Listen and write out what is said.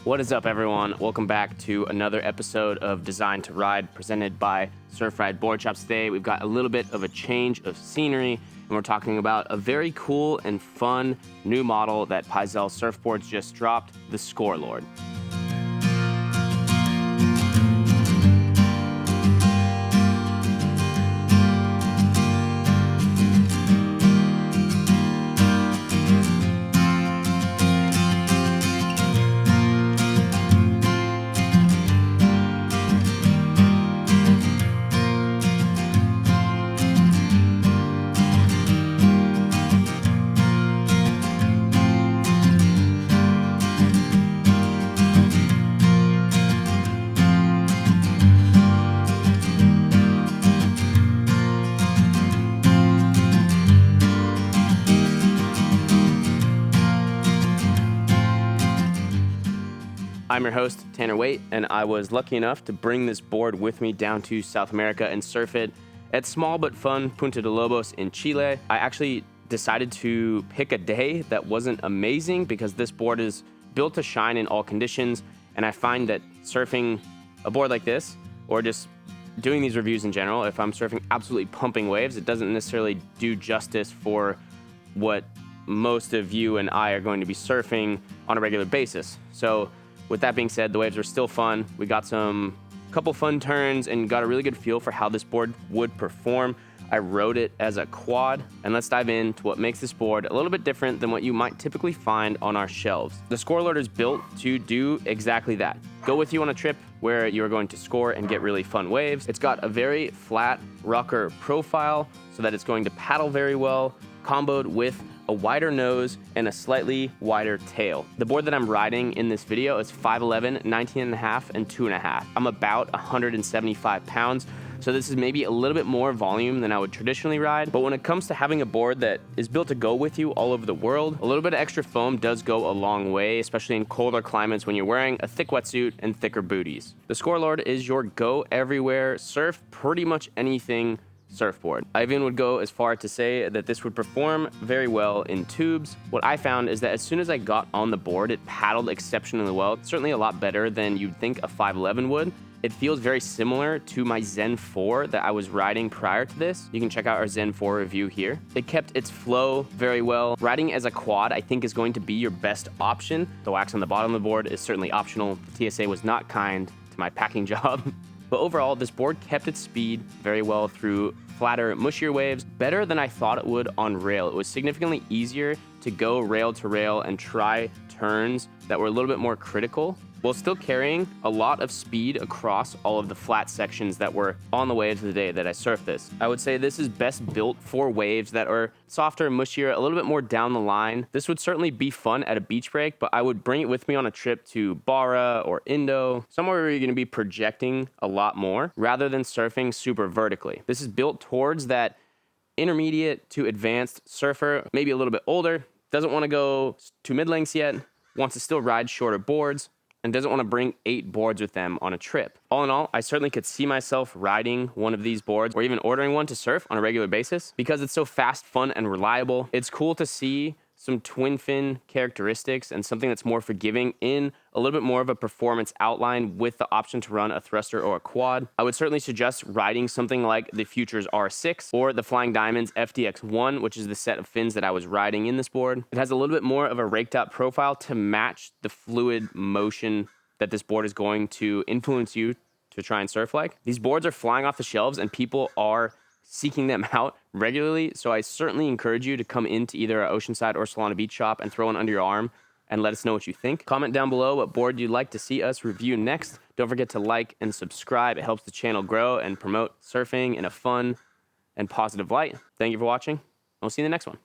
What is up, everyone? Welcome back to another episode of Design to Ride presented by Surf Ride Board Shops. Today, we've got a little bit of a change of scenery, and we're talking about a very cool and fun new model that Pyzel Surfboards just dropped, the SCORE LORD. I'm your host, Tanner Waite, and I was lucky enough to bring this board with me down to South America and surf it at small but fun Punta de Lobos in Chile. I actually decided to pick a day that wasn't amazing because this board is built to shine in all conditions, and I find that surfing a board like this, or just doing these reviews in general, if I'm surfing absolutely pumping waves, it doesn't necessarily do justice for what most of you and I are going to be surfing on a regular basis. So with that being said, the waves were still fun. We got couple fun turns and got a really good feel for how this board would perform. I rode it as a quad, and let's dive into what makes this board a little bit different than what you might typically find on our shelves. The SCORE LORD is built to do exactly that. Go with you on a trip where you're going to score and get really fun waves. It's got a very flat rocker profile so that it's going to paddle very well, comboed with a wider nose and a slightly wider tail. The board that I'm riding in this video is 5'11", 19.5, and 2.5. I'm about 175 pounds, so this is maybe a little bit more volume than I would traditionally ride. But when it comes to having a board that is built to go with you all over the world, a little bit of extra foam does go a long way, especially in colder climates when you're wearing a thick wetsuit and thicker booties. The SCORE LORD is your go everywhere, surf pretty much anything surfboard. I even would go as far to say that this would perform very well in tubes. What I found is that as soon as I got on the board, it paddled exceptionally well. It's certainly a lot better than you'd think a 5'11 would. It feels very similar to my Zen 4 that I was riding prior to this. You can check out our Zen 4 review here. It kept its flow very well. Riding as a quad, I think, is going to be your best option. The wax on the bottom of the board is certainly optional. The TSA was not kind to my packing job. But overall, this board kept its speed very well through flatter, mushier waves, better than I thought it would on rail. It was significantly easier to go rail to rail and try turns that were a little bit more critical, while still carrying a lot of speed across all of the flat sections that were on the waves the day that I surfed this. I would say this is best built for waves that are softer, mushier, a little bit more down the line. This would certainly be fun at a beach break, but I would bring it with me on a trip to Barra or Indo, somewhere where you're going to be projecting a lot more rather than surfing super vertically. This is built towards that intermediate to advanced surfer, maybe a little bit older, doesn't want to go to mid-lengths yet, wants to still ride shorter boards, and doesn't want to bring 8 boards with them on a trip. All in all, I certainly could see myself riding one of these boards or even ordering one to surf on a regular basis because it's so fast, fun, and reliable. It's cool to see some twin fin characteristics and something that's more forgiving in a little bit more of a performance outline with the option to run a thruster or a quad. I would certainly suggest riding something like the Futures R6 or the Flying Diamonds FDX1, which is the set of fins that I was riding in this board. It has a little bit more of a raked out profile to match the fluid motion that this board is going to influence you to try and surf like. These boards are flying off the shelves and people are seeking them out regularly, so I certainly encourage you to come into either our Oceanside or Solana Beach shop and throw one under your arm and let us know what you think. Comment down below what board you'd like to see us review next. Don't forget to like and subscribe. It helps the channel grow and promote surfing in a fun and positive light. Thank you for watching. I'll see you in the next one.